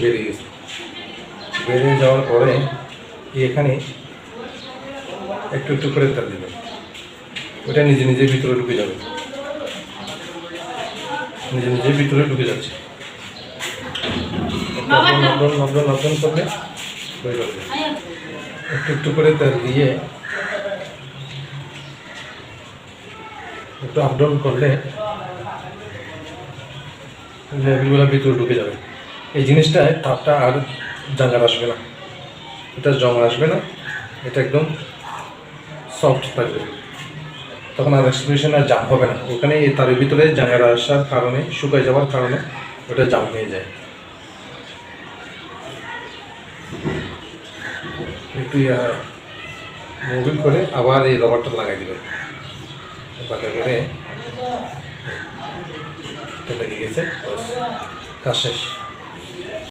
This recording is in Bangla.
বেরিয়ে গেছে। বেরিয়ে যাওয়ার পরে এখানে একটু একটু করে তেল দেবে, ওটা নিজে নিজে ভিতরে ঢুকে যাবে, নিজে নিজে ভিতরে ঢুকে যাচ্ছে। নব্দন করলে হয়ে যাবে। একটু একটু করে তেল দিয়ে একটু আপডাউন করলে লেবিলগুলো ভিতরে ঢুকে যাবে। এই জিনিসটায় তাপটা আর জাঙ্গার আসবে না, এটা জং আসবে না, এটা একদম সফট থাকবে। তখন আর এক্সপ্রেশন আর জাম হবে না। ওখানে তার ভিতরে জাঙ্গার আসার কারণে, শুকায় যাওয়ার কারণে ওটা জাম হয়ে যায়। একটু মুভিং করে আবার এই রবারটা লাগাই দেবে, বাটা করে লেগে গেছে, কাজ শেষ।